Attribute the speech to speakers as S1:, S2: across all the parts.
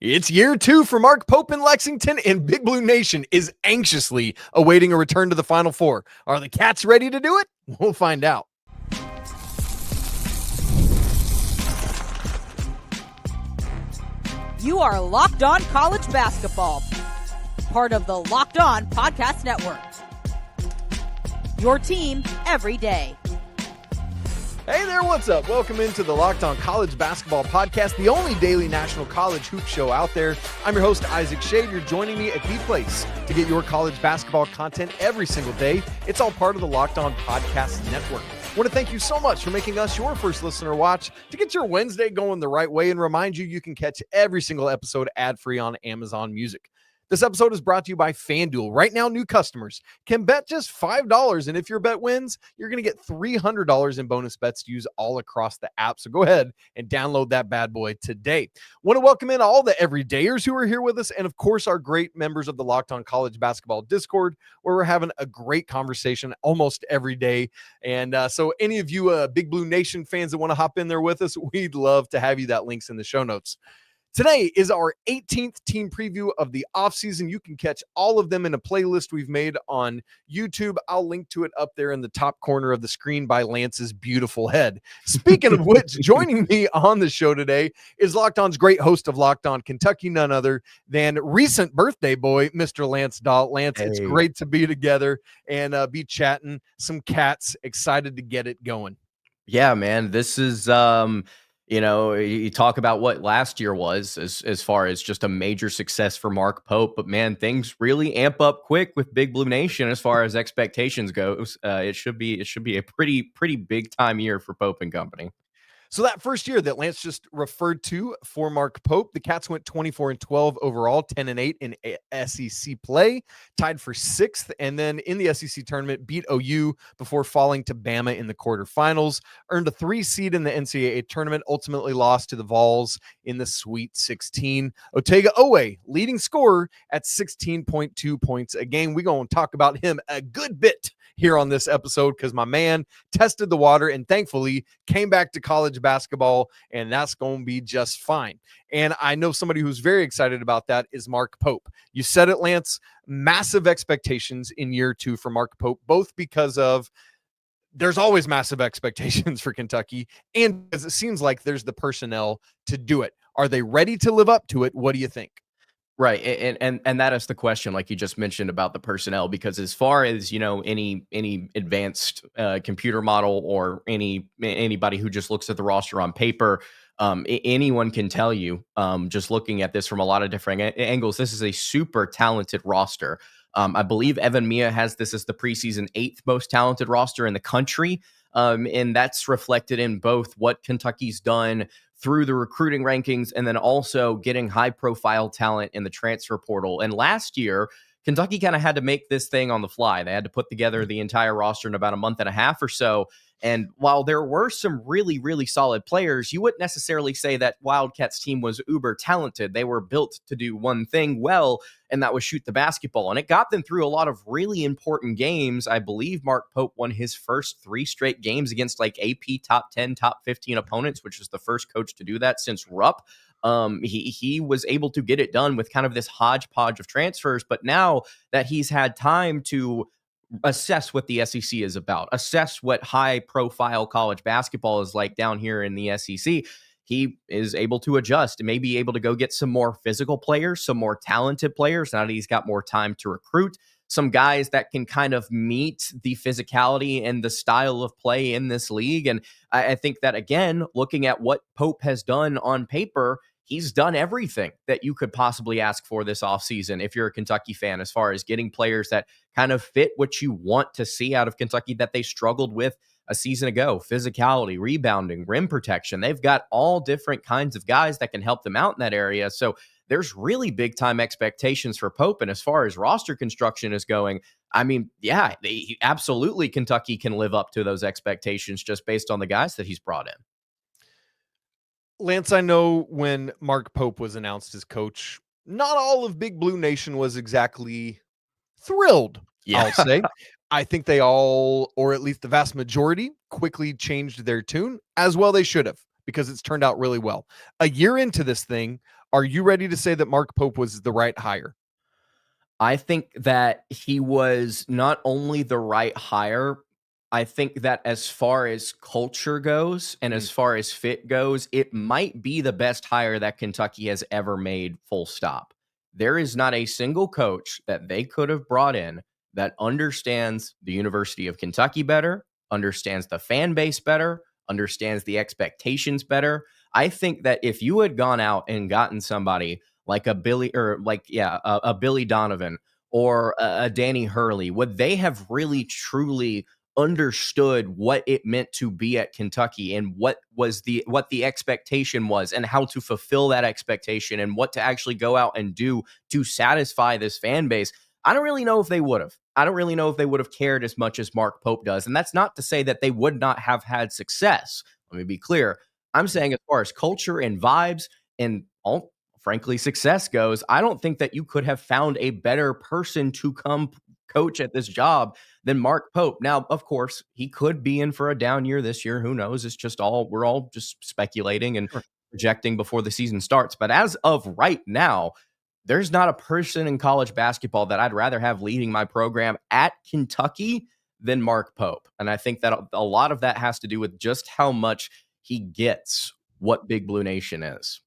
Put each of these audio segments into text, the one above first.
S1: It's year 2 for Mark Pope in Lexington, and Big Blue Nation is anxiously awaiting a return to the Final Four. Are the Cats ready to do it? We'll find out.
S2: You are Locked On College Basketball, part of the Locked On Podcast Network. Your team every day.
S1: Hey there, what's up? Welcome into the Locked On College Basketball Podcast, the only daily national college hoop show out there. I'm your host, Isaac Schade. You're joining me at the place to get your college basketball content every single day. It's all part of the Locked On Podcast Network. I want to thank you so much for making us your first listener watch to get your Wednesday going the right way and remind you can catch every single episode ad-free on Amazon Music. This episode is brought to you by FanDuel. Right now, new customers can bet just $5, and if your bet wins, you're going to get $300 in bonus bets to use all across the app. So go ahead and download that bad boy today. Want to welcome in all the everydayers who are here with us, and of course, our great members of the Locked On College Basketball Discord, where we're having a great conversation almost every day. And so any of you Big Blue Nation fans that want to hop in there with us, we'd love to have you. That link's in the show notes. Today is our 18th team preview of the offseason. You can catch all of them in a playlist we've made on YouTube. I'll link to it up there in the top corner of the screen by Lance's beautiful head. Speaking of which, joining me on the show today is Locked On's great host of Locked On Kentucky, none other than recent birthday boy, Mr. Lance Dawe. Lance, It's great to be together and be chatting some Cats. Excited to get it going.
S3: Yeah, man, this is you talk about what last year was as far as just a major success for Mark Pope, but man, things really amp up quick with Big Blue Nation as far as expectations goes. It should be a pretty big time year for Pope and company.
S1: So that first year that Lance just referred to for Mark Pope, the Cats went 24-12 overall, 10-8 in SEC play, tied for 6th, and then in the SEC tournament beat OU before falling to Bama in the quarterfinals, earned a 3 seed in the NCAA tournament, ultimately lost to the Vols in the Sweet 16. Otega Oweh, leading scorer at 16.2 points a game. We're going to talk about him a good bit here on this episode because my man tested the water and thankfully came back to college basketball, and that's going to be just fine. And I know somebody who's very excited about that is Mark Pope. You said it, Lance, massive expectations in year 2 for Mark Pope, both because of there's always massive expectations for Kentucky, and because it seems like there's the personnel to do it. Are they ready to live up to it? What do you think?
S3: Right. And that is the question, like you just mentioned about the personnel, because as far as, any advanced computer model or anybody who just looks at the roster on paper, anyone can tell you, just looking at this from a lot of different angles, this is a super talented roster. I believe Evan Mia has this as the preseason 8th most talented roster in the country. And that's reflected in both what Kentucky's done through the recruiting rankings and then also getting high profile talent in the transfer portal. And last year, Kentucky kind of had to make this thing on the fly. They had to put together the entire roster in about a month and a half or so. And while there were some really, really solid players, you wouldn't necessarily say that Wildcats team was uber talented. They were built to do one thing well, and that was shoot the basketball. And it got them through a lot of really important games. I believe Mark Pope won his first 3 straight games against like AP top 10, top 15 opponents, which was the first coach to do that since Rupp. He was able to get it done with kind of this hodgepodge of transfers. But now that he's had time to assess what the SEC is about, assess what high profile college basketball is like down here in the SEC, he is able to adjust and maybe able to go get some more physical players, some more talented players. Now that he's got more time to recruit some guys that can kind of meet the physicality and the style of play in this league. And I think that, again, looking at what Pope has done on paper, he's done everything that you could possibly ask for this offseason if you're a Kentucky fan, as far as getting players that kind of fit what you want to see out of Kentucky that they struggled with a season ago. Physicality, rebounding, rim protection. They've got all different kinds of guys that can help them out in that area. So there's really big time expectations for Pope. And as far as roster construction is going, I mean, yeah, absolutely Kentucky can live up to those expectations just based on the guys that he's brought in.
S1: Lance, I know when Mark Pope was announced as coach, not all of Big Blue Nation was exactly thrilled, I'll say. I think they all, or at least the vast majority, quickly changed their tune, as well they should have, because it's turned out really well. A year into this thing, Are you ready to say that Mark Pope was the right hire?
S3: I think that he was not only the right hire, I think that as far as culture goes and as far as fit goes, it might be the best hire that Kentucky has ever made, full stop. There is not a single coach that they could have brought in that understands the University of Kentucky better, understands the fan base better, understands the expectations better. I think that if you had gone out and gotten somebody like a Billy Donovan or a Danny Hurley, would they have really truly understood what it meant to be at Kentucky and what the expectation was and how to fulfill that expectation and what to actually go out and do to satisfy this fan base? I don't really know if they would have. I don't really know if they would have cared as much as Mark Pope does. And that's not to say that they would not have had success. Let me be clear. I'm saying as far as culture and vibes and all, frankly, success goes, I don't think that you could have found a better person to come coach at this job than Mark Pope. Now, of course, he could be in for a down year this year. Who knows? It's just we're all just speculating and projecting before the season starts. But as of right now, there's not a person in college basketball that I'd rather have leading my program at Kentucky than Mark Pope. And I think that a lot of that has to do with just how much he gets what Big Blue Nation is.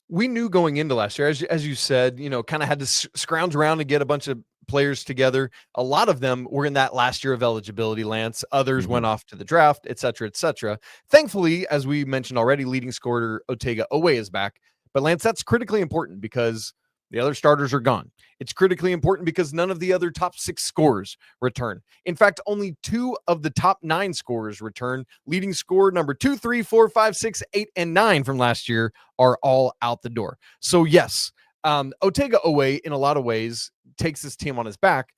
S1: We knew going into last year, as you said, kind of had to scrounge around and get a bunch of players together. A lot of them were in that last year of eligibility, Lance. Others went off to the draft, et cetera, et cetera. Thankfully, as we mentioned already, leading scorer Otega Oweh is back. But Lance, that's critically important because the other starters are gone. It's critically important because none of the other top 6 scorers return. In fact, only 2 of the top 9 scorers return. Leading scorer number 2, 3, 4, 5, 6, 8, and 9 from last year are all out the door. So yes, Otega Oweh in a lot of ways takes this team on his back,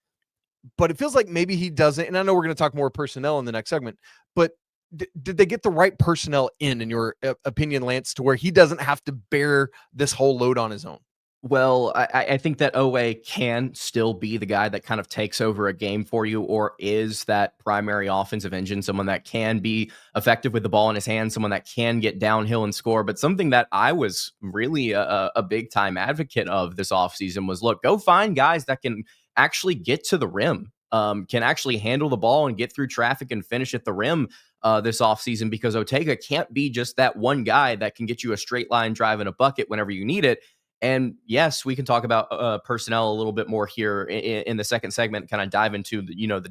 S1: but it feels like maybe he doesn't. And I know we're going to talk more personnel in the next segment, but did they get the right personnel in your opinion, Lance, to where he doesn't have to bear this whole load on his own?
S3: Well, I think that Oweh can still be the guy that kind of takes over a game for you or is that primary offensive engine, someone that can be effective with the ball in his hands, someone that can get downhill and score. But something that I was really a big time advocate of this offseason was, look, go find guys that can actually get to the rim, can actually handle the ball and get through traffic and finish at the rim this offseason, because Otega can't be just that one guy that can get you a straight line drive in a bucket whenever you need it. And yes, we can talk about personnel a little bit more here in the second segment, kind of dive into the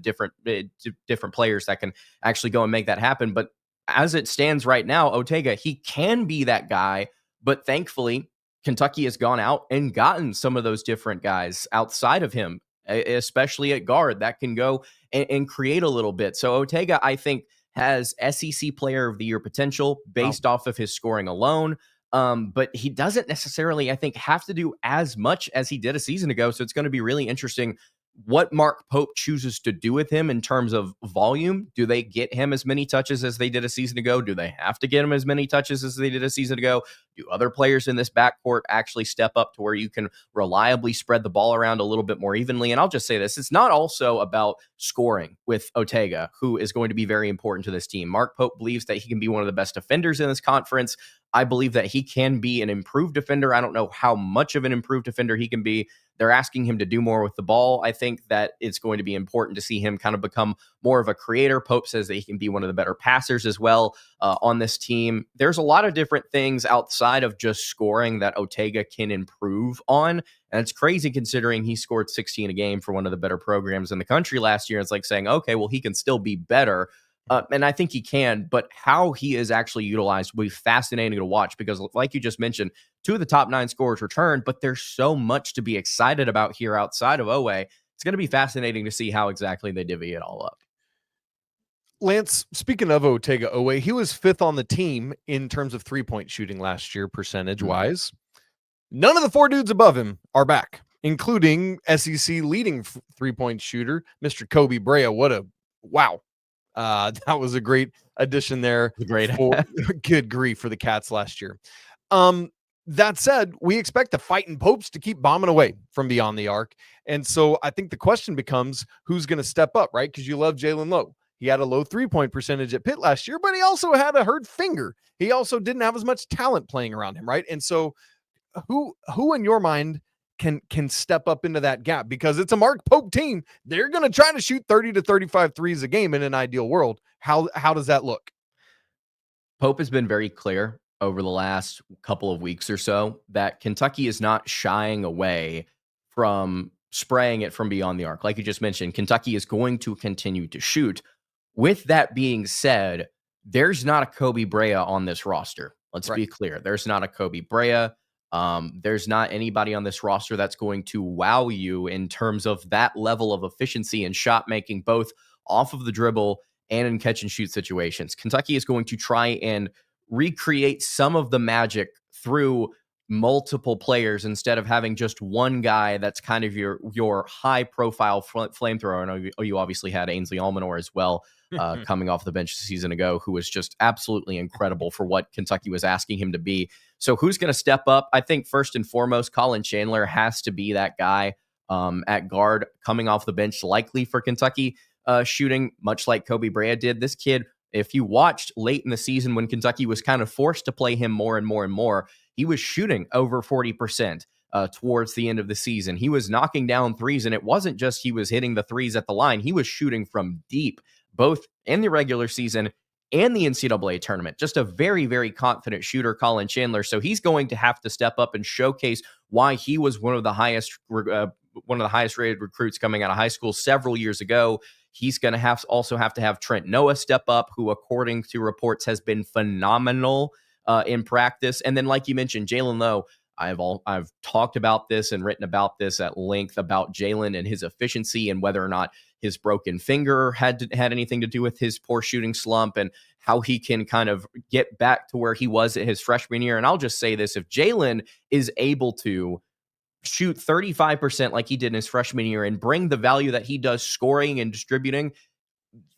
S3: different players that can actually go and make that happen. But as it stands right now, Otega, he can be that guy, but thankfully Kentucky has gone out and gotten some of those different guys outside of him, especially at guard, that can go and create a little bit. So Otega, I think, has SEC Player of the Year potential based off of his scoring alone. But he doesn't necessarily, I think, have to do as much as he did a season ago. So it's going to be really interesting what Mark Pope chooses to do with him in terms of volume. Do they get him as many touches as they did a season ago? Do they have to get him as many touches as they did a season ago? Do other players in this backcourt actually step up to where you can reliably spread the ball around a little bit more evenly? And I'll just say this, it's not also about scoring with Otega, who is going to be very important to this team. Mark Pope believes that he can be one of the best defenders in this conference. I believe that he can be an improved defender. I don't know how much of an improved defender he can be. They're asking him to do more with the ball. I think that it's going to be important to see him kind of become more of a creator. Pope says that he can be one of the better passers as well on this team. There's a lot of different things outside of just scoring that Otega can improve on. And it's crazy considering he scored 16 a game for one of the better programs in the country last year. It's like saying, okay, well, he can still be better. And I think he can, but how he is actually utilized will be fascinating to watch because, like you just mentioned, 2 of the top 9 scorers returned, but there's so much to be excited about here outside of Oweh. It's going to be fascinating to see how exactly they divvy it all up.
S1: Lance, speaking of Otega Oweh, he was 5th on the team in terms of 3-point shooting last year, percentage-wise. None of the 4 dudes above him are back, including SEC leading 3-point shooter, Mr. Kobe Brea. Wow. That was a great addition there. Good grief for the Cats last year. That said, we expect the fighting Popes to keep bombing away from beyond the arc. And so I think the question becomes who's going to step up, right? Because you love Jalen Lowe. He had a low 3-point percentage at Pitt last year, but he also had a hurt finger. He also didn't have as much talent playing around him, right? And so who in your mind can step up into that gap? Because it's a Mark Pope team. They're going to try to shoot 30 to 35 threes a game in an ideal world. How does that look?
S3: Pope has been very clear over the last couple of weeks or so that Kentucky is not shying away from spraying it from beyond the arc. Like you just mentioned, Kentucky is going to continue to shoot. With that being said, there's not a Kobe Brea on this roster. Let's be clear. There's not a Kobe Brea. There's not anybody on this roster that's going to wow you in terms of that level of efficiency and shot making, both off of the dribble and in catch and shoot situations. Kentucky is going to try and recreate some of the magic through multiple players instead of having just one guy that's kind of your high profile flamethrower. I know you obviously had Ainsley Almanor as well coming off the bench a season ago, who was just absolutely incredible for what Kentucky was asking him to be. So who's going to step up? I think first and foremost, Colin Chandler has to be that guy at guard coming off the bench, likely for Kentucky, shooting much like Kobe Brea did. This kid, if you watched late in the season when Kentucky was kind of forced to play him more and more and more, he was shooting over 40% towards the end of the season. He was knocking down threes, and it wasn't just he was hitting the threes at the line. He was shooting from deep, both in the regular season and the NCAA tournament. Just a very, very confident shooter, Colin Chandler. So he's going to have to step up and showcase why he was one of the highest rated recruits coming out of high school several years ago. He's going to also have to have Trent Noah step up, who, according to reports, has been phenomenal in practice. And then, like you mentioned, Jalen Lowe. I've talked about this and written about this at length about Jalen and his efficiency and whether or not his broken finger had anything to do with his poor shooting slump and how he can kind of get back to where he was at his freshman year. And I'll just say this: if Jalen is able to shoot 35% like he did in his freshman year and bring the value that he does scoring and distributing,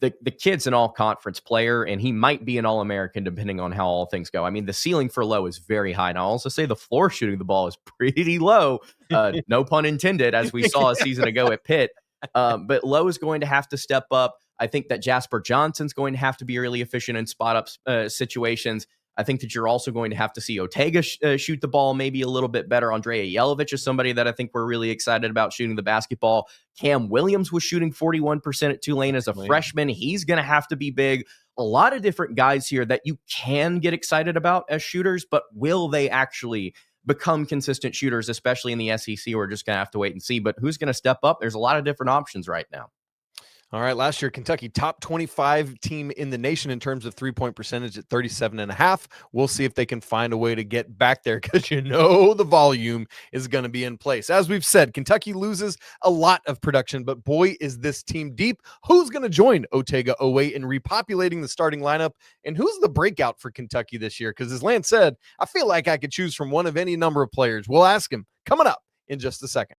S3: the kid's an all-conference player, and he might be an All-American depending on how all things go. I mean, the ceiling for Lowe is very high. And I'll also say the floor shooting the ball is pretty low, no pun intended, as we saw a season ago at Pitt. But Lowe is going to have to step up. I think that Jasper Johnson's going to have to be really efficient in spot-up situations. I think that you're also going to have to see Otega shoot the ball maybe a little bit better. Andrea Jelovic is somebody that I think we're really excited about shooting the basketball. Cam Williams was shooting 41% at Tulane as a freshman. He's going to have to be big. A lot of different guys here that you can get excited about as shooters, but will they actually become consistent shooters, especially in the SEC? We're just going to have to wait and see. But who's going to step up? There's a lot of different options right now.
S1: All right, last year, Kentucky, top 25 team in the nation in terms of three-point percentage at 37.5. We'll see if they can find a way to get back there, because the volume is going to be in place. As we've said, Kentucky loses a lot of production, but boy, is this team deep. Who's going to join Otega, Oweh in repopulating the starting lineup? And who's the breakout for Kentucky this year? Because as Lance said, I feel like I could choose from one of any number of players. We'll ask him coming up in just a second.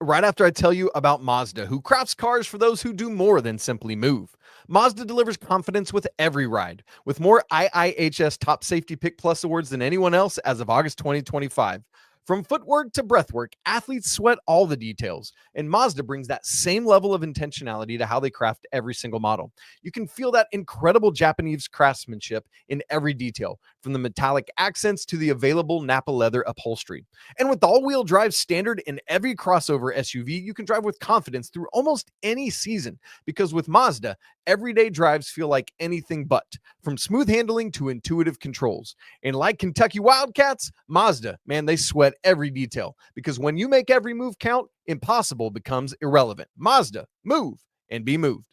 S1: Right after I tell you about Mazda, who crafts cars for those who do more than simply move. Mazda delivers confidence with every ride, with more IIHS Top Safety Pick Plus awards than anyone else as of August 2025. From footwork to breathwork, athletes sweat all the details, and Mazda brings that same level of intentionality to how they craft every single model. You can feel that incredible Japanese craftsmanship in every detail, from the metallic accents to the available Nappa leather upholstery. And with all-wheel drive standard in every crossover SUV, you can drive with confidence through almost any season, because with Mazda, everyday drives feel like anything but, from smooth handling to intuitive controls. And like Kentucky Wildcats, Mazda, man, they sweat every detail, because when you make every move count, impossible becomes irrelevant. Mazda, move and be moved.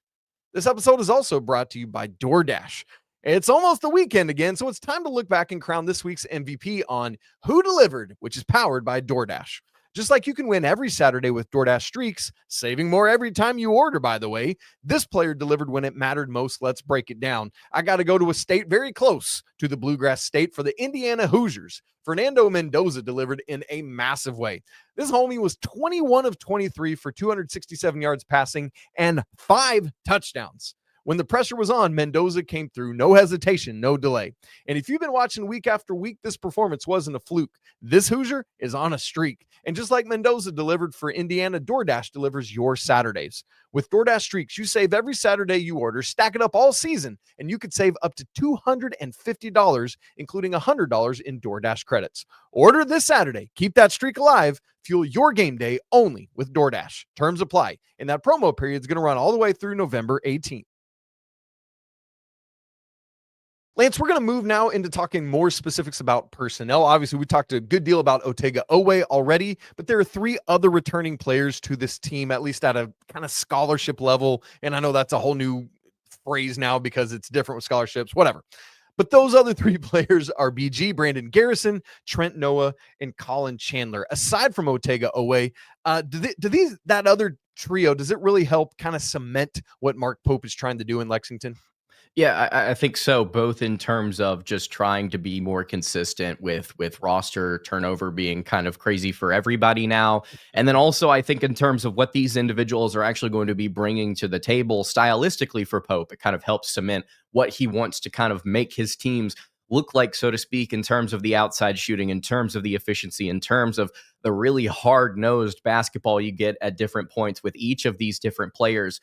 S1: This episode is also brought to you by DoorDash. It's almost the weekend again, so it's time to look back and crown this week's MVP on Who Delivered, which is powered by DoorDash. Just like you can win every Saturday with DoorDash Streaks, saving more every time you order, by the way, this player delivered when it mattered most. Let's break it down. I got to go to a state very close to the Bluegrass State for the Indiana Hoosiers. Fernando Mendoza delivered in a massive way. This homie was 21 of 23 for 267 yards passing and 5 touchdowns. When the pressure was on, Mendoza came through, no hesitation, no delay. And if you've been watching week after week, this performance wasn't a fluke. This Hoosier is on a streak. And just like Mendoza delivered for Indiana, DoorDash delivers your Saturdays. With DoorDash Streaks, you save every Saturday you order, stack it up all season, and you could save up to $250, including $100 in DoorDash credits. Order this Saturday. Keep that streak alive. Fuel your game day only with DoorDash. Terms apply. And that promo period is going to run all the way through November 18th. Lance, we're going to move now into talking more specifics about personnel. Obviously, we talked a good deal about Otega Oweh already, but there are 3 other returning players to this team, at least at a kind of scholarship level. And I know that's a whole new phrase now because it's different with scholarships, whatever. But those other 3 players are BG, Brandon Garrison, Trent Noah, and Colin Chandler. Aside from Otega Oweh, that other trio, does it really help kind of cement what Mark Pope is trying to do in Lexington?
S3: Yeah, I think so, both in terms of just trying to be more consistent with roster turnover being kind of crazy for everybody now. And then also, I think in terms of what these individuals are actually going to be bringing to the table stylistically for Pope, it kind of helps cement what he wants to kind of make his teams look like, so to speak, in terms of the outside shooting, in terms of the efficiency, in terms of the really hard-nosed basketball you get at different points with each of these different players.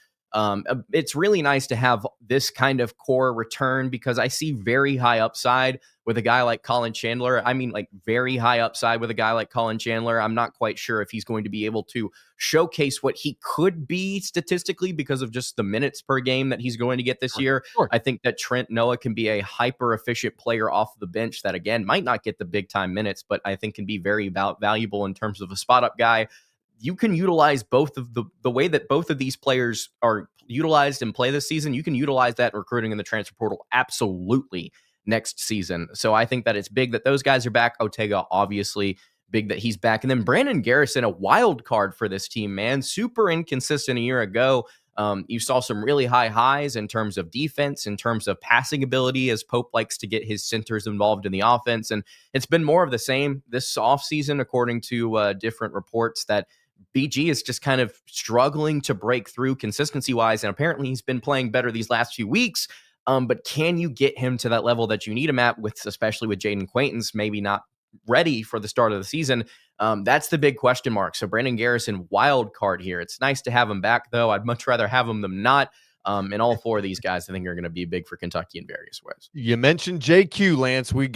S3: It's really nice to have this kind of core return because I see very high upside with a guy like Colin Chandler. I mean, like very high upside with a guy like Colin Chandler. I'm not quite sure if he's going to be able to showcase what he could be statistically because of just the minutes per game that he's going to get this year.
S1: Sure.
S3: I think that Trent Noah can be a hyper efficient player off the bench that, again, might not get the big time minutes, but I think can be very valuable in terms of a spot up guy. You can utilize both of the way that both of these players are utilized and play this season. You can utilize that recruiting in the transfer portal absolutely next season. So I think that it's big that those guys are back. Otega, obviously, big that he's back. And then Brandon Garrison, a wild card for this team, man. Super inconsistent a year ago. You saw some really high highs in terms of defense, in terms of passing ability, as Pope likes to get his centers involved in the offense. And it's been more of the same this offseason, according to different reports, that BG is just kind of struggling to break through consistency-wise, and apparently he's been playing better these last few weeks. But can you get him to that level that you need him at, especially with Jayden Quaintance maybe not ready for the start of the season? That's the big question mark. So Brandon Garrison, wild card here. It's nice to have him back, though. I'd much rather have him than not. And all 4 of these guys, I think, are going to be big for Kentucky in various ways.
S1: You mentioned JQ, Lance. We've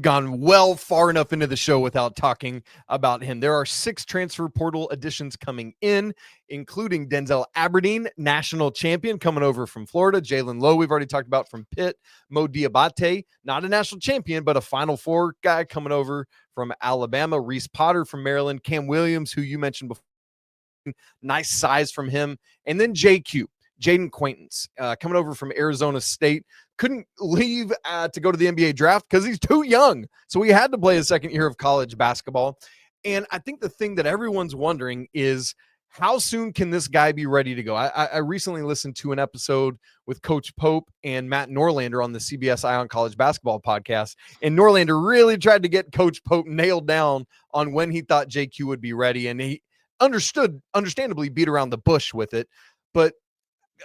S1: gone well far enough into the show without talking about him. There are 6 transfer portal additions coming in, including Denzel Aberdeen, national champion, coming over from Florida. Jalen Lowe, we've already talked about, from Pitt. Mo Diabate, not a national champion, but a Final Four guy, coming over from Alabama. Reese Potter from Maryland. Cam Williams, who you mentioned before, nice size from him. And then JQ. Jayden Quaintance, coming over from Arizona State, couldn't leave to go to the NBA draft because he's too young. So he had to play his second year of college basketball. And I think the thing that everyone's wondering is, how soon can this guy be ready to go? I recently listened to an episode with Coach Pope and Matt Norlander on the CBS Eye on College Basketball podcast. And Norlander really tried to get Coach Pope nailed down on when he thought JQ would be ready. And he understandably beat around the bush with it. But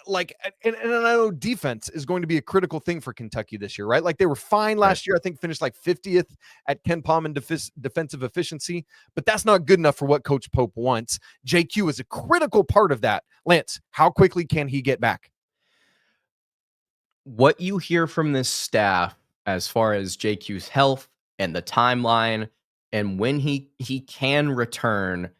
S1: and I know defense is going to be a critical thing for Kentucky this year, right? Like, they were fine last year. I think finished like 50th at Ken Palm in defensive efficiency, but that's not good enough for what Coach Pope wants. JQ is a critical part of that. Lance, how quickly can he get back?
S3: What you hear from this staff as far as JQ's health and the timeline and when he can return,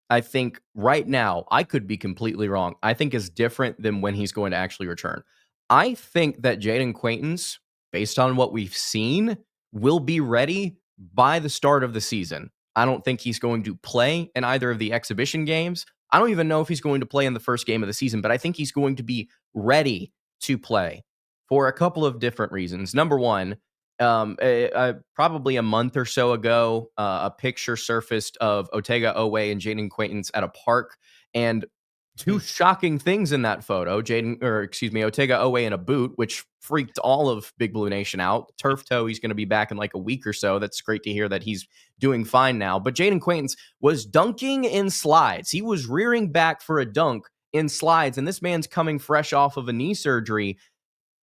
S3: I think right now, I could be completely wrong, I think is different than when he's going to actually return. I think that Jayden Quaintance, based on what we've seen, will be ready by the start of the season. I don't think he's going to play in either of the exhibition games. I don't even know if he's going to play in the first game of the season, but I think he's going to be ready to play for a couple of different reasons. Number one, probably a month or so ago, a picture surfaced of Otega Oweh and Jayden Quaintance at a park, and 2 shocking things in that photo. Otega Oweh in a boot, which freaked all of Big Blue Nation out. Turf toe, he's going to be back in like a week or so. That's great to hear that he's doing fine now. But Jayden Quaintance was dunking in slides. He was rearing back for a dunk in slides, and this man's coming fresh off of a knee surgery.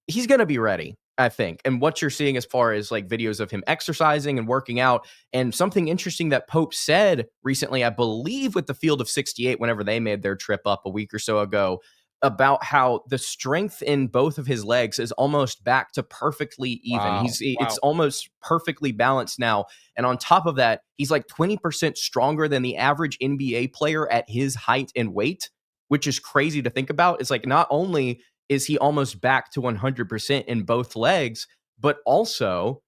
S3: He's going to be ready, I think. And what you're seeing as far as like videos of him exercising and working out, and something interesting that Pope said recently, I believe with the Field of 68, whenever they made their trip up a week or so ago, about how the strength in both of his legs is almost back to perfectly even.
S1: Wow.
S3: It's almost perfectly balanced now. And on top of that, he's like 20% stronger than the average NBA player at his height and weight, which is crazy to think about. It's like, not only is he almost back to 100% in both legs, but also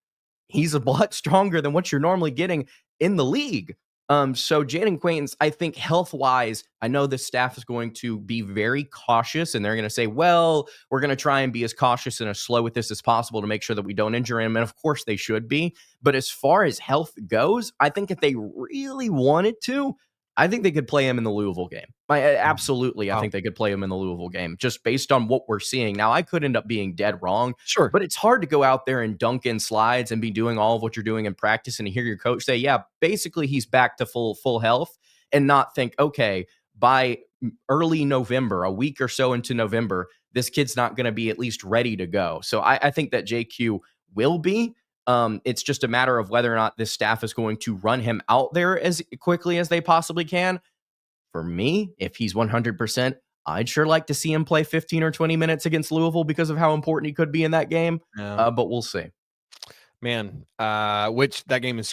S3: he's a lot stronger than what you're normally getting in the league. So Jayden Quaintance, I think health-wise, I know the staff is going to be very cautious, and they're going to say, well, we're going to try and be as cautious and as slow with this as possible to make sure that we don't injure him. And of course they should be. But as far as health goes, I think if they really wanted to, I think they could play him in the Louisville game. Absolutely, I think they could play him in the Louisville game, just based on what we're seeing. Now, I could end up being dead wrong,
S1: Sure.
S3: but it's hard to go out there and dunk in slides and be doing all of what you're doing in practice and hear your coach say, yeah, basically he's back to full health, and not think, okay, by early November, a week or so into November, this kid's not going to be at least ready to go. So I think that JQ will be. It's just a matter of whether or not this staff is going to run him out there as quickly as they possibly can. For me, if he's 100%, I'd sure like to see him play 15 or 20 minutes against Louisville because of how important he could be in that game. But we'll see.
S1: Man, which that game is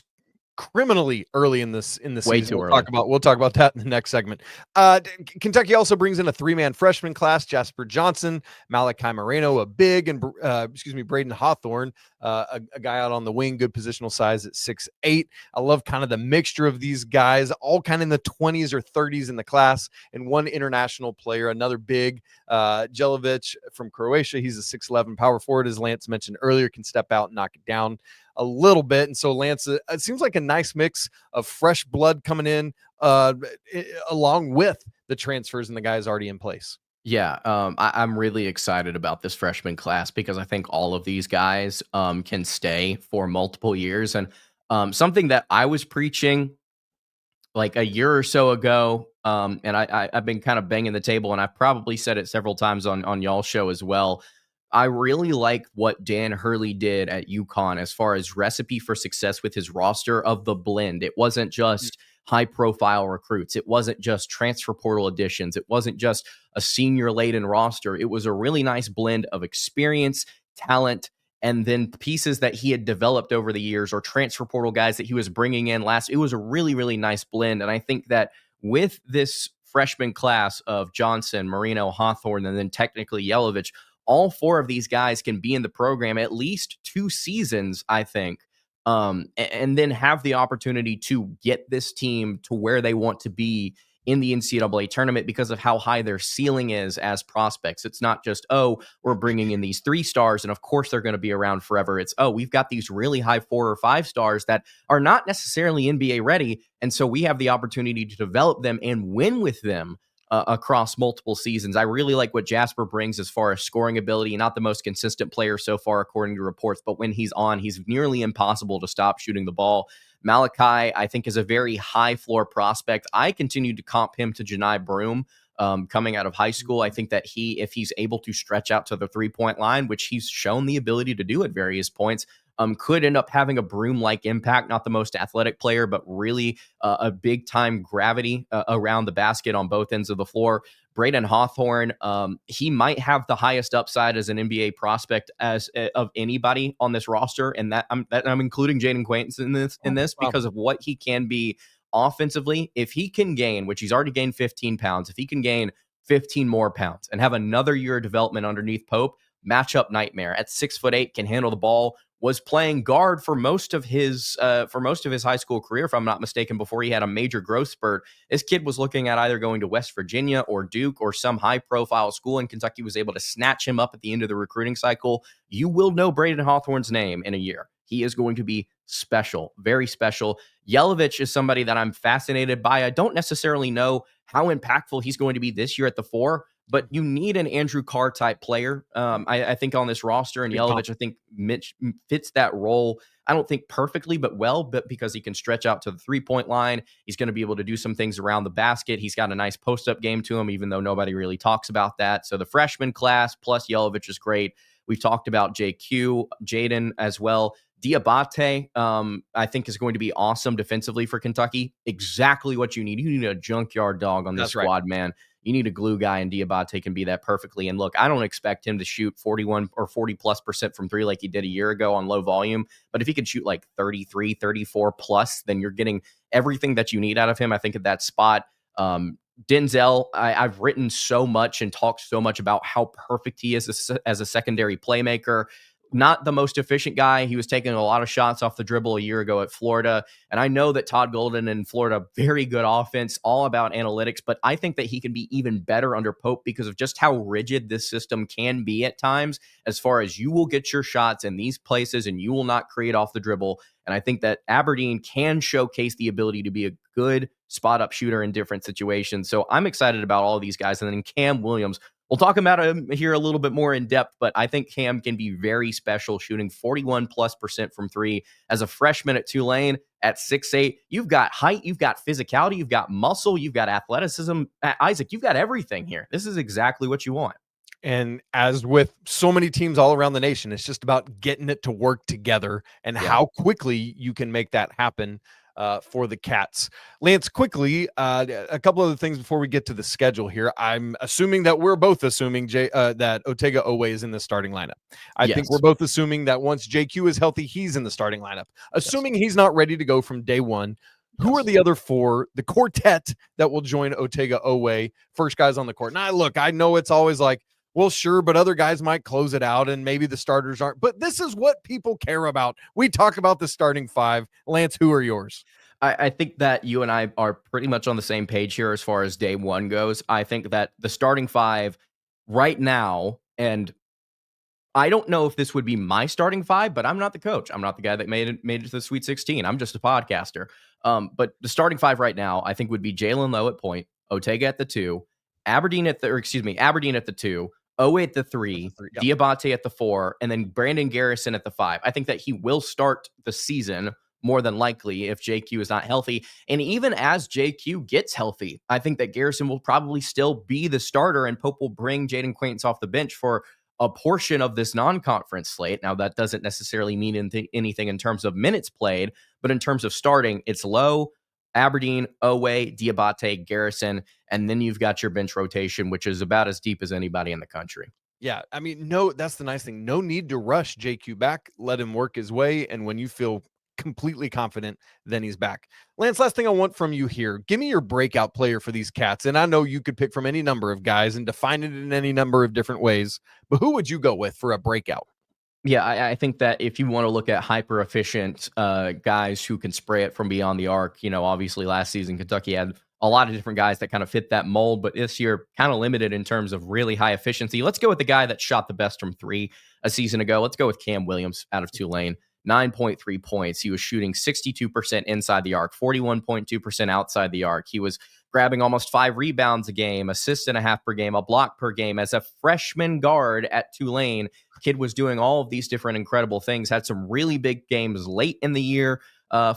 S1: criminally early in this
S3: Way
S1: season.
S3: too early.
S1: We'll talk about that in the next segment. Kentucky also brings in a 3-man freshman class: Jasper Johnson, Malachi Moreno, a big, and Braden Hawthorne, a guy out on the wing, good positional size at 6'8". I love kind of the mixture of these guys, all kind of in the 20s or 30s in the class, and one international player, another big, Jelic from Croatia. He's a 6'11" power forward, as Lance mentioned earlier, can step out and knock it down a little bit. And so Lance, it seems like a nice mix of fresh blood coming in along with the transfers and the guys already in place.
S3: Yeah, I'm really excited about this freshman class because I think all of these guys can stay for multiple years. And something that I was preaching like a year or so ago, and I've been kind of banging the table, and I've probably said it several times on y'all's show as well. I really like what Dan Hurley did at UConn as far as recipe for success with his roster of the blend. It wasn't just high-profile recruits. It wasn't just transfer portal additions. It wasn't just a senior-laden roster. It was a really nice blend of experience, talent, and then pieces that he had developed over the years, or transfer portal guys that he was bringing in last. It was a really, really nice blend, and I think that with this freshman class of Johnson, Moreno, Hawthorne, and then technically Jelic, all four of these guys can be in the program at least 2 seasons, I think, and then have the opportunity to get this team to where they want to be in the NCAA tournament because of how high their ceiling is as prospects. It's not just, oh, we're bringing in these 3 stars, and of course they're going to be around forever. It's, oh, we've got these really high 4 or 5 stars that are not necessarily NBA ready, and so we have the opportunity to develop them and win with them across multiple seasons. I really like what Jasper brings as far as scoring ability. Not the most consistent player so far, according to reports, but when he's on, he's nearly impossible to stop shooting the ball. Malachi, I think, is a very high floor prospect. I continue to comp him to Janai Broome coming out of high school. I think that if he's able to stretch out to the 3-point line, which he's shown the ability to do at various points, could end up having a Broome-like impact. Not the most athletic player, but really a big-time gravity around the basket on both ends of the floor. Braden Hawthorne, he might have the highest upside as an NBA prospect of anybody on this roster, and that I'm including Jayden Quaintance in this because of what he can be offensively. If he can gain, which he's already gained 15 pounds, if he can gain 15 more pounds and have another year of development underneath Pope, matchup nightmare. At 6'8", can handle the ball. Was playing guard for most of his high school career, if I'm not mistaken, before he had a major growth spurt. This kid was looking at either going to West Virginia or Duke or some high-profile school, and Kentucky was able to snatch him up at the end of the recruiting cycle. You will know Braden Hawthorne's name in a year. He is going to be special, very special. Jelic is somebody that I'm fascinated by. I don't necessarily know how impactful he's going to be this year at the 4, but you need an Andrew Carr type player. I think on this roster, and Yelovich, I think Mitch fits that role. I don't think perfectly, but well, but because he can stretch out to the 3-point line, he's going to be able to do some things around the basket. He's got a nice post-up game to him, even though nobody really talks about that. So the freshman class plus Yelovich is great. We've talked about JQ, Jayden as well. Diabate, I think, is going to be awesome defensively for Kentucky. Exactly what you need. You need a junkyard dog on this squad, man. You need a glue guy, and Diabate can be that perfectly. And look, I don't expect him to shoot 41 or 40+% from three like he did a year ago on low volume. But if he could shoot like 33, 34 plus, then you're getting everything that you need out of him, I think, at that spot. Denzel, I've written so much and talked so much about how perfect he is as a secondary playmaker. Not the most efficient guy. He was taking a lot of shots off the dribble a year ago at Florida. And I know that Todd Golden in Florida, very good offense, all about analytics, but I think that he can be even better under Pope because of just how rigid this system can be at times, as far as you will get your shots in these places and you will not create off the dribble. And I think that Aberdeen can showcase the ability to be a good spot up shooter in different situations. So I'm excited about all of these guys. And then Cam Williams, we'll talk about him here a little bit more in depth, but I think Cam can be very special, shooting 41+% from three as a freshman at Tulane at 6'8". You've got height, you've got physicality, you've got muscle, you've got athleticism. Isaac, you've got everything here. This is exactly what you want.
S1: And as with so many teams all around the nation, it's just about getting it to work together and how quickly you can make that happen for the Cats. Lance, quickly, a couple of things before we get to the schedule here. I'm assuming that we're both assuming that Otega Oweh is in the starting lineup. I think we're both assuming that once JQ is healthy, he's in the starting lineup. Assuming he's not ready to go from day one, who are the other four, the quartet that will join Otega Oweh, first guys on the court? Now, I know it's always like, well, sure, but other guys might close it out and maybe the starters aren't. But this is what people care about. We talk about the starting five. Lance, who are yours?
S3: I think that you and I are pretty much on the same page here as far as day one goes. I think that the starting five right now, and I don't know if this would be my starting five, but I'm not the coach. I'm not the guy that made it to the Sweet 16. I'm just a podcaster. But the starting five right now, I think, would be Jalen Lowe at point, Otega at the 2, Aberdeen at the 2, Oweh at the 3, Diabate at the 4, and then Brandon Garrison at the 5. I think that he will start the season more than likely if JQ is not healthy. And even as JQ gets healthy, I think that Garrison will probably still be the starter, and Pope will bring Jayden Quaintance off the bench for a portion of this non-conference slate. Now, that doesn't necessarily mean anything in terms of minutes played, but in terms of starting, it's Lowe, Aberdeen, Oweh, Diabate, Garrison, and then you've got your bench rotation, which is about as deep as anybody in the country.
S1: Yeah, I mean, that's the nice thing. No need to rush JQ back. Let him work his way, and when you feel completely confident, then he's back. Lance, last thing I want from you here, give me your breakout player for these Cats. And I know you could pick from any number of guys and define it in any number of different ways, but who would you go with for a breakout?
S3: Yeah, I think that if you want to look at hyper efficient guys who can spray it from beyond the arc, obviously last season Kentucky had a lot of different guys that kind of fit that mold, but this year kind of limited in terms of really high efficiency. Let's go with the guy that shot the best from three a season ago. Let's go with Cam Williams out of Tulane. 9.3 points. He was shooting 62% inside the arc, 41.2% outside the arc. He was grabbing almost 5 rebounds a game, assists and a half per game, a block per game. As a freshman guard at Tulane, kid was doing all of these different incredible things, had some really big games late in the year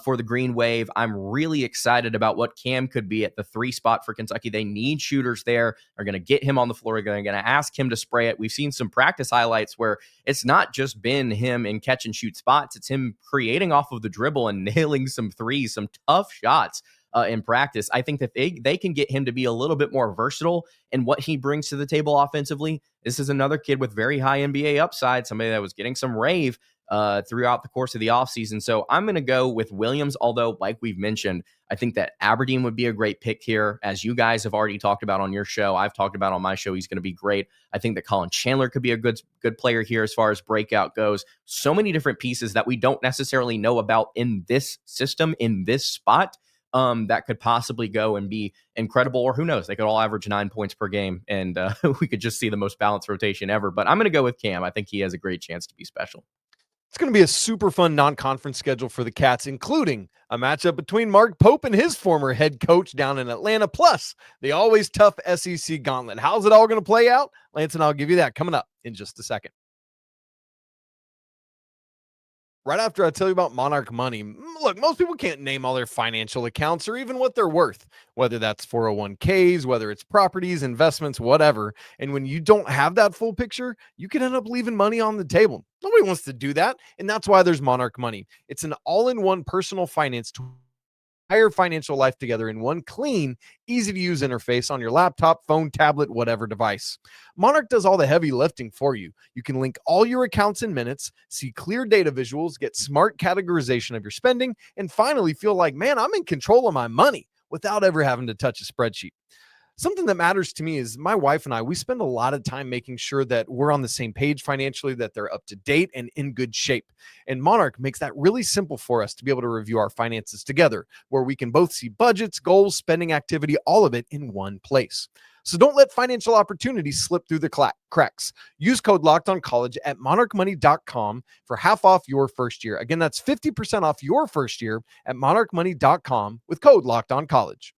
S3: for the Green Wave. I'm really excited about what Cam could be at the 3 spot for Kentucky. They need shooters there. They're going to get him on the floor. They're going to ask him to spray it. We've seen some practice highlights where it's not just been him in catch and shoot spots. It's him creating off of the dribble and nailing some threes, some tough shots in practice. I think that they can get him to be a little bit more versatile in what he brings to the table offensively. This is another kid with very high NBA upside, somebody that was getting some rave throughout the course of the offseason. So I'm going to go with Williams, although, like we've mentioned, I think that Aberdeen would be a great pick here. As you guys have already talked about on your show, I've talked about on my show, he's going to be great. I think that Colin Chandler could be a good player here as far as breakout goes. So many different pieces that we don't necessarily know about in this system, in this spot, that could possibly go and be incredible, or who knows, they could all average 9 points per game, and we could just see the most balanced rotation ever. But I'm going to go with Cam. I think he has a great chance to be special.
S1: It's going to be a super fun non-conference schedule for the Cats, including a matchup between Mark Pope and his former head coach down in Atlanta, plus the always tough SEC gauntlet. How's it all going to play out? Lance and I'll give you that coming up in just a second. Right after I tell you about Monarch Money, look, most people can't name all their financial accounts or even what they're worth, whether that's 401ks, whether it's properties, investments, whatever. And when you don't have that full picture, you can end up leaving money on the table. Nobody wants to do that. And that's why there's Monarch Money. It's an all-in-one personal finance tool. Entire financial life together in one clean, easy to use interface on your laptop, phone, tablet, whatever device. Monarch does all the heavy lifting for you. You can link all your accounts in minutes, see clear data visuals, get smart categorization of your spending, and finally feel like, man, I'm in control of my money without ever having to touch a spreadsheet. Something that matters to me is my wife and I, we spend a lot of time making sure that we're on the same page financially, that they're up to date and in good shape. And Monarch makes that really simple for us to be able to review our finances together, where we can both see budgets, goals, spending activity, all of it in one place. So don't let financial opportunities slip through the cracks. Use code LOCKEDONCollege at monarchmoney.com for half off your first year. Again, that's 50% off your first year at monarchmoney.com with code LOCKEDONCollege.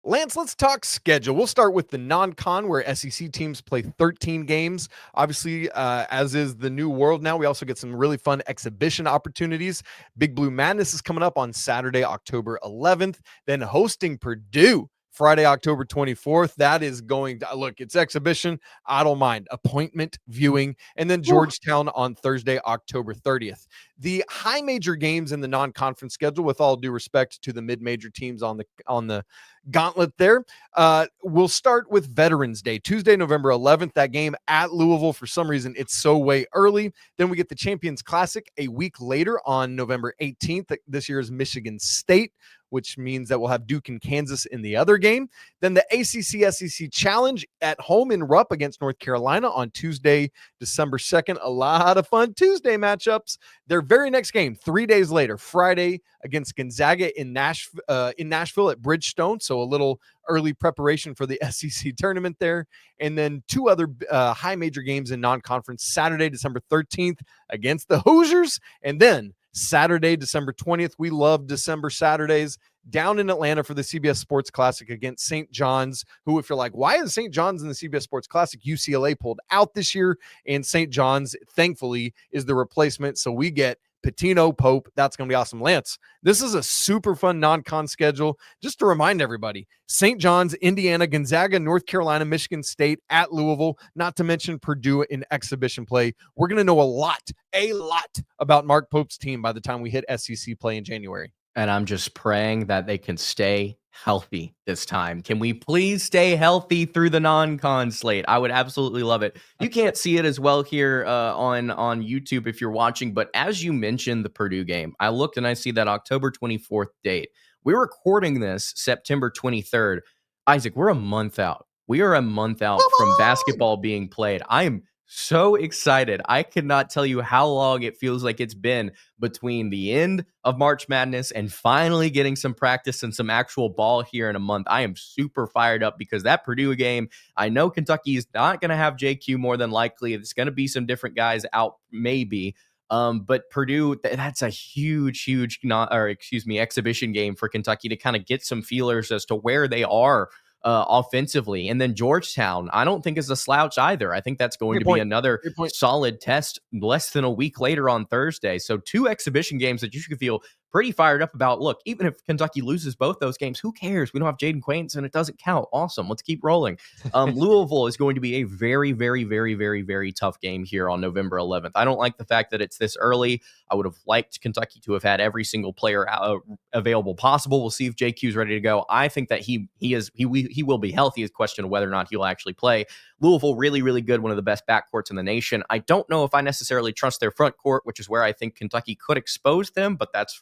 S1: Lance, let's talk schedule. We'll start with the non-con, where SEC teams play 13 games. Obviously, as is the new world now, we also get some really fun exhibition opportunities. Big Blue Madness is coming up on Saturday, October 11th. Then hosting Purdue Friday, October 24th. That is going to look, it's exhibition. I don't mind. Appointment viewing. And then Georgetown on Thursday, October 30th. The high major games in the non-conference schedule, with all due respect to the mid-major teams on the gauntlet there, we'll start with Veterans Day, Tuesday, November 11th. That game at Louisville, for some reason, it's so way early. Then we get the Champions Classic a week later on November 18th. This year is Michigan State, which means that we'll have Duke and Kansas in the other game. Then the ACC SEC Challenge at home in Rupp against North Carolina on Tuesday, December 2nd. A lot of fun Tuesday matchups. Their very next game, 3 days later, Friday against Gonzaga in Nashville at Bridgestone. So a little early preparation for the SEC tournament there. And then two other high major games in non-conference, Saturday, December 13th against the Hoosiers. And then Saturday, December 20th. We love December Saturdays down in Atlanta for the CBS Sports Classic against St. John's, who, if you're like, why is St. John's in the CBS Sports Classic? UCLA pulled out this year, and St. John's, thankfully, is the replacement. So we get Pitino, Pope. That's going to be awesome. Lance, this is a super fun non-con schedule. Just to remind everybody, St. John's, Indiana, Gonzaga, North Carolina, Michigan State, at Louisville, not to mention Purdue in exhibition play. We're going to know a lot about Mark Pope's team by the time we hit SEC play in January.
S3: And I'm just praying that they can stay healthy this time. Can we please stay healthy through the non-con slate? I would absolutely love it. You can't see it as well here on YouTube if you're watching, but as you mentioned the Purdue game, I looked and I see that October 24th date. We're recording this September 23rd. Isaac, we're a month out. We are a month out from basketball being played. I am so excited. I cannot tell you how long it feels like it's been between the end of March Madness and finally getting some practice and some actual ball here in a month. I am super fired up because that Purdue game, I know Kentucky is not going to have JQ more than likely. It's going to be some different guys out maybe. But Purdue, that's a huge exhibition game for Kentucky to kind of get some feelers as to where they are offensively. And then Georgetown, I don't think is a slouch either. I think that's going to be another solid test less than a week later on Thursday. So two exhibition games that you should feel pretty fired up about. Look, even if Kentucky loses both those games, who cares? We don't have Jayden Quaintance and it doesn't count. Awesome. Let's keep rolling. Louisville is going to be a very, very, very, very, very tough game here on November 11th. I don't like the fact that it's this early. I would have liked Kentucky to have had every single player available possible. We'll see if JQ is ready to go. I think that he will be healthy. Is question of whether or not he'll actually play. Louisville, really, really good. One of the best backcourts in the nation. I don't know if I necessarily trust their front court, which is where I think Kentucky could expose them, but that's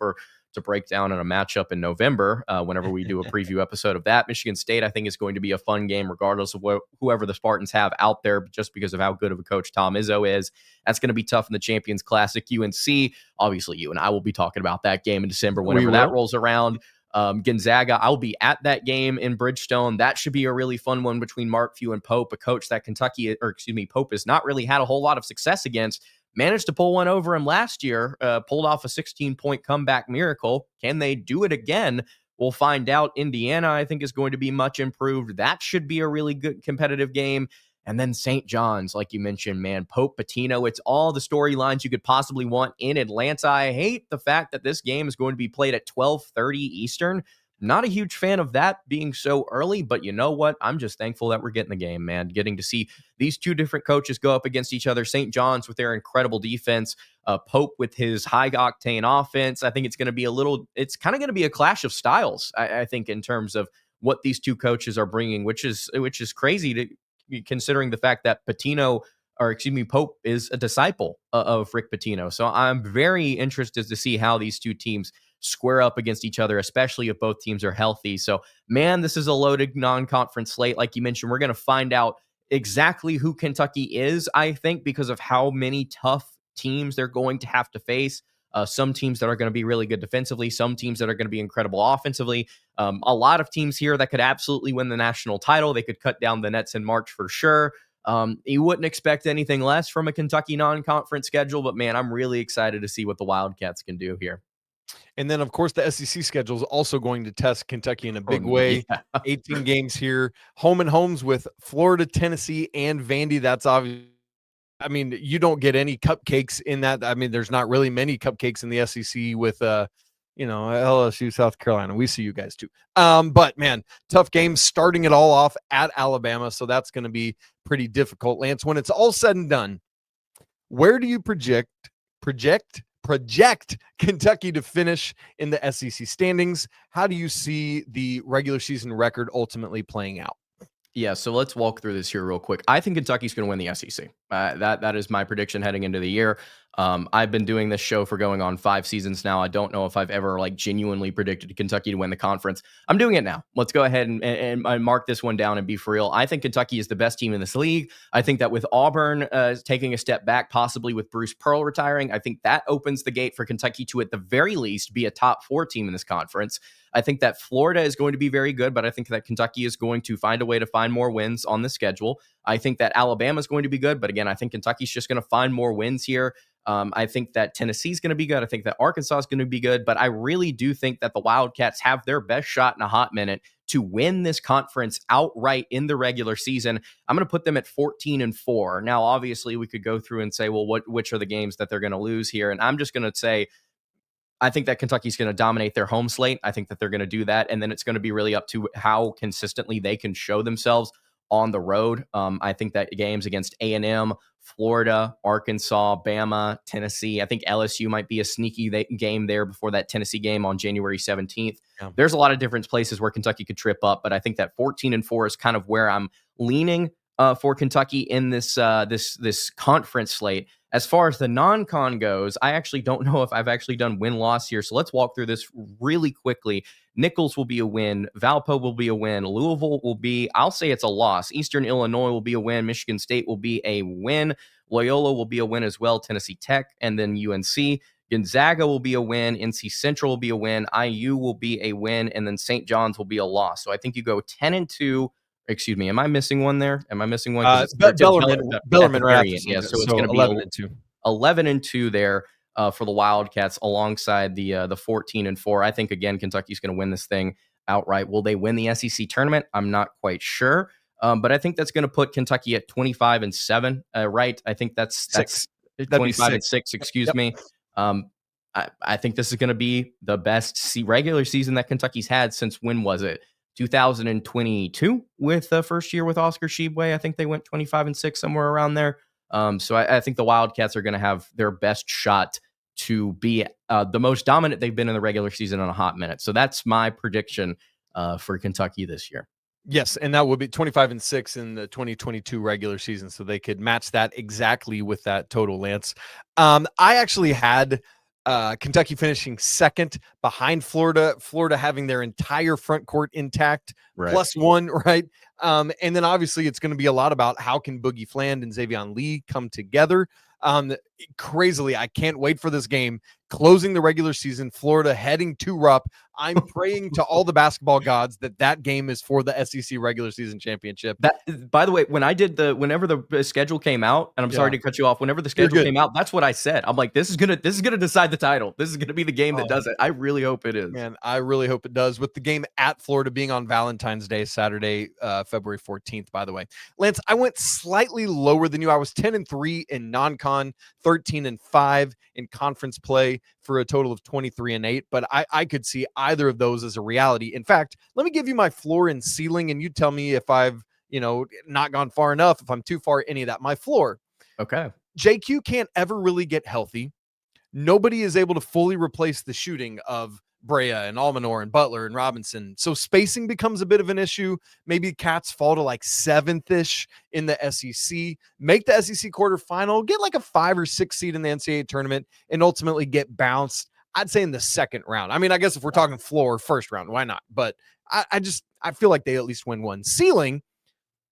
S3: to break down in a matchup in November whenever we do a preview episode of that. Michigan State, I think, is going to be a fun game regardless of whoever the Spartans have out there, just because of how good of a coach Tom Izzo is. That's going to be tough in the Champions Classic. UNC, obviously you and I will be talking about that game in December whenever that rolls around. Gonzaga, I'll be at that game in Bridgestone. That should be a really fun one between Mark Few and Pope, a coach that Pope has not really had a whole lot of success against. Managed to pull one over him last year, pulled off a 16-point comeback miracle. Can they do it again? We'll find out. Indiana, I think, is going to be much improved. That should be a really good competitive game. And then St. John's, like you mentioned, man, Pope Pitino, it's all the storylines you could possibly want in Atlanta. I hate the fact that this game is going to be played at 12:30 Eastern. Not a huge fan of that being so early, but you know what? I'm just thankful that we're getting the game, man. Getting to see these two different coaches go up against each other. St. John's with their incredible defense, Pope with his high-octane offense. I think it's going to be it's kind of going to be a clash of styles, I think, in terms of what these two coaches are bringing, which is crazy to considering the fact that Pope is a disciple of Rick Pitino. So I'm very interested to see how these two teams square up against each other, especially if both teams are healthy. So, man, this is a loaded non-conference slate. Like you mentioned, we're going to find out exactly who Kentucky is, I think, because of how many tough teams they're going to have to face. Some teams that are going to be really good defensively, some teams that are going to be incredible offensively. A lot of teams here that could absolutely win the national title. They could cut down the nets in March for sure. You wouldn't expect anything less from a Kentucky non-conference schedule, but man, I'm really excited to see what the Wildcats can do here.
S1: And then, of course, the SEC schedule is also going to test Kentucky in a big way.
S3: Yeah.
S1: 18 games here, home and homes with Florida, Tennessee, and Vandy. That's obvious. I mean, you don't get any cupcakes in that. I mean, there's not really many cupcakes in the SEC with, LSU, South Carolina. We see you guys too. But man, tough games, starting it all off at Alabama. So that's going to be pretty difficult. Lance, when it's all said and done, where do you project Kentucky to finish in the SEC standings? How do you see the regular season record ultimately playing out?
S3: Yeah, so let's walk through this here real quick. I think Kentucky's going to win the SEC. That is my prediction heading into the year. I've been doing this show for going on 5 seasons now. I don't know if I've ever genuinely predicted Kentucky to win the conference. I'm doing it now. Let's go ahead and mark this one down and be for real. I think Kentucky is the best team in this league. I think that with Auburn taking a step back, possibly with Bruce Pearl retiring, I think that opens the gate for Kentucky to, at the very least, be a top 4 team in this conference. I think that Florida is going to be very good, but I think that Kentucky is going to find a way to find more wins on the schedule. I think that Alabama is going to be good, but again, I think Kentucky's just going to find more wins here. I think that Tennessee's going to be good. I think that Arkansas is going to be good, but I really do think that the Wildcats have their best shot in a hot minute to win this conference outright in the regular season. I'm going to put them at 14-4. Now, obviously, we could go through and say, well, which are the games that they're going to lose here? And I'm just going to say, I think that Kentucky's going to dominate their home slate. I think that they're going to do that. And then it's going to be really up to how consistently they can show themselves on the road. I think that games against A&M, Florida, Arkansas, Bama, Tennessee, I think LSU might be a sneaky game there before that Tennessee game on January 17th. Yeah. There's a lot of different places where Kentucky could trip up, but I think that 14-4 is kind of where I'm leaning for Kentucky in this conference slate. As far as the non-con goes, I actually don't know if I've actually done win-loss here. So let's walk through this really quickly. Nichols will be a win. Valpo will be a win. Louisville will be, I'll say it's a loss. Eastern Illinois will be a win. Michigan State will be a win. Loyola will be a win as well. Tennessee Tech and then UNC. Gonzaga will be a win. NC Central will be a win. IU will be a win. And then St. John's will be a loss. So I think you go 10-2. Excuse me. Am I missing one there? Am I missing one?
S1: Bellarmine, right?
S3: Yeah. So it's going to be
S1: 11-2.
S3: 11-2 there for the Wildcats alongside the 14-4. I think, again, Kentucky's going to win this thing outright. Will they win the SEC tournament? I'm not quite sure. But I think that's going to put Kentucky at 25-7, right? I think that's 25-6, excuse me. I think this is going to be the best regular season that Kentucky's had since, when was it? 2022 with the first year with Oscar Tshiebwe. I think they went 25-6, somewhere around there. So I think the Wildcats are going to have their best shot to be the most dominant they've been in the regular season in a hot minute. So that's my prediction for Kentucky this year.
S1: Yes, and that would be 25-6 in the 2022 regular season. So they could match that exactly with that total, Lance. I actually had Kentucky finishing second behind Florida having their entire front court intact, right, +1, right? And then obviously it's going to be a lot about how can Boogie Fland and Xavion Lee come together. Crazily, I can't wait for this game. Closing the regular season, Florida heading to Rupp. I'm praying to all the basketball gods that game is for the SEC regular season championship.
S3: That, by the way, whenever the schedule came out, and I'm sorry to cut you off, whenever the schedule came out, that's what I said. I'm like, this is gonna decide the title. This is gonna be the game that does it. I really hope it is.
S1: Man, I really hope it does. With the game at Florida being on Valentine's Day, Saturday, February 14th, by the way. Lance, I went slightly lower than you. I was 10-3 in non-con, 13-5 in conference play for a total of 23-8. But I could see either of those as a reality. In fact, let me give you my floor and ceiling, and you tell me if I've, not gone far enough, if I'm too far, any of that. My floor.
S3: Okay.
S1: JQ can't ever really get healthy. Nobody is able to fully replace the shooting of Brea and Almanor and Butler and Robinson. So spacing becomes a bit of an issue. Maybe Cats fall to like 7th-ish in the SEC, make the SEC quarterfinal, get like a 5 or 6 seed in the NCAA tournament, and ultimately get bounced, I'd say, in the second round. I mean, I guess if we're talking floor, first round, why not? But I feel like they at least win one. Ceiling,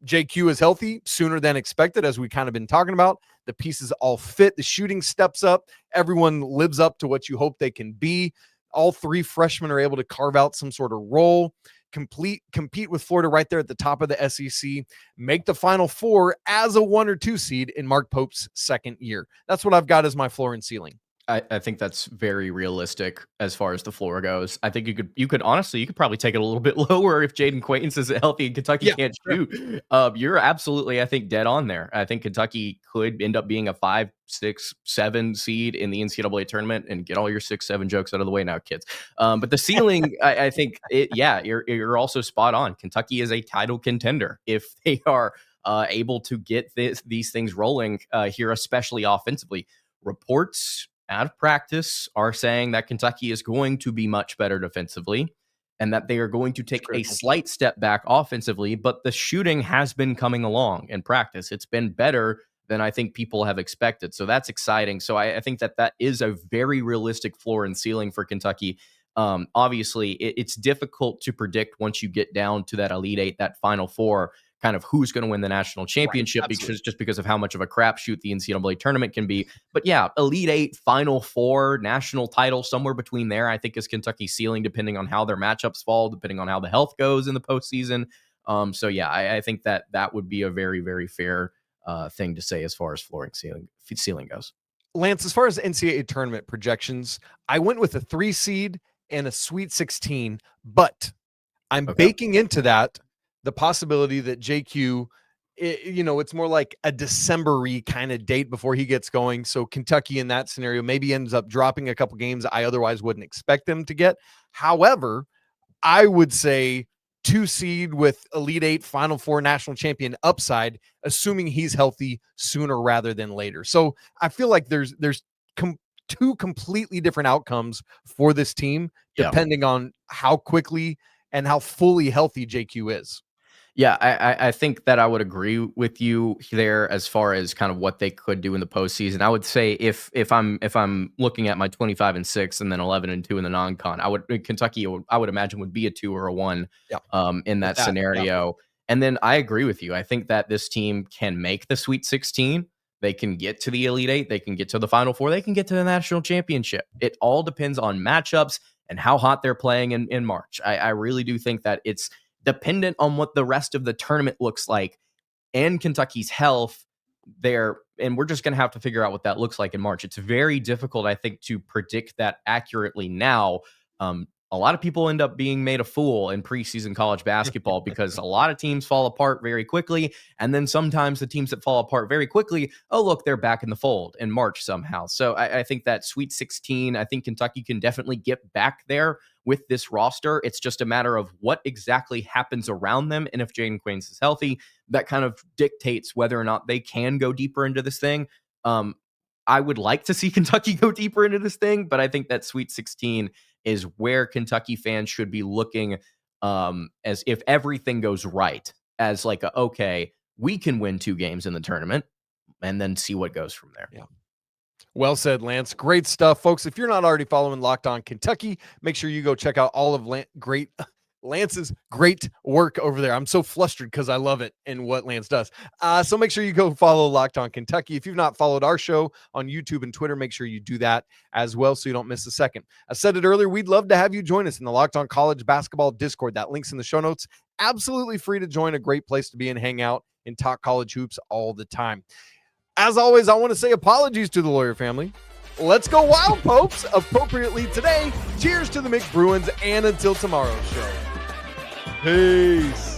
S1: JQ is healthy sooner than expected, as we kind of been talking about. The pieces all fit. The shooting steps up. Everyone lives up to what you hope they can be. All 3 freshmen are able to carve out some sort of role, compete with Florida right there at the top of the SEC, make the Final Four as a 1 or 2 seed in Mark Pope's second year. That's what I've got as my floor and ceiling.
S3: I think that's very realistic as far as the floor goes. I think you could honestly probably take it a little bit lower if Jayden Quaintance isn't healthy and Kentucky can't shoot. You're absolutely, I think, dead on there. I think Kentucky could end up being a 5, 6, 7 seed in the NCAA tournament, and get all your 6, 7 jokes out of the way now, kids. But the ceiling, I think, you're also spot on. Kentucky is a title contender if they are able to get these things rolling here, especially offensively. Reports out of practice are saying that Kentucky is going to be much better defensively and that they are going to take a slight step back offensively, but the shooting has been coming along in practice. It's been better than I think people have expected. So that's exciting. So I think that is a very realistic floor and ceiling for Kentucky. Obviously, it's difficult to predict once you get down to that Elite Eight, that Final Four, kind of who's going to win the national championship, because of how much of a crapshoot the NCAA tournament can be. But yeah, Elite Eight, Final Four, national title, somewhere between there, I think is Kentucky's ceiling, depending on how their matchups fall, depending on how the health goes in the postseason. So yeah, I think that would be a very, very fair thing to say as far as floor and ceiling goes.
S1: Lance, as far as NCAA tournament projections, I went with a 3 seed and a Sweet 16, but I'm baking into that the possibility that JQ, it's more like a December-y kind of date before he gets going. So Kentucky in that scenario maybe ends up dropping a couple games I otherwise wouldn't expect them to get. However, I would say 2 seed with Elite Eight, Final Four, national champion upside, assuming he's healthy sooner rather than later. So I feel like there's 2 completely different outcomes for this team, depending on how quickly and how fully healthy JQ is.
S3: Yeah, I think that I would agree with you there as far as kind of what they could do in the postseason. I would say if I'm looking at my 25-6 and then 11-2 in the non-con, Kentucky I would imagine would be a 2 or a 1 in that scenario. Yeah. And then I agree with you. I think that this team can make the Sweet 16. They can get to the Elite Eight. They can get to the Final Four. They can get to the national championship. It all depends on matchups and how hot they're playing in March. I really do think that it's dependent on what the rest of the tournament looks like and Kentucky's health there. And we're just going to have to figure out what that looks like in March. It's very difficult, I think, to predict that accurately now. A lot of people end up being made a fool in preseason college basketball because a lot of teams fall apart very quickly. And then sometimes the teams that fall apart very quickly, oh, look, they're back in the fold in March somehow. So I think that Sweet 16, I think Kentucky can definitely get back there with this roster. It's just a matter of what exactly happens around them. And if Jayden Quaintance is healthy, that kind of dictates whether or not they can go deeper into this thing. I would like to see Kentucky go deeper into this thing, but I think that Sweet 16 is where Kentucky fans should be looking as if everything goes right, as like, okay, we can win 2 games in the tournament and then see what goes from there.
S1: Yeah. Well said, Lance. Great stuff, folks. If you're not already following Locked On Kentucky, make sure you go check out all of great Lance's great work over there. I'm so flustered because I love it and what Lance does. So make sure you go follow Locked On Kentucky. If you've not followed our show on YouTube and Twitter, make sure you do that as well so you don't miss a second. I said it earlier, we'd love to have you join us in the Locked On College Basketball Discord. That link's in the show notes. Absolutely free to join, a great place to be and hang out and talk college hoops all the time. As always, I want to say apologies to the Lawyer family. Let's go Wild Popes appropriately today. Cheers to the McBruins, and until tomorrow's show. Peace.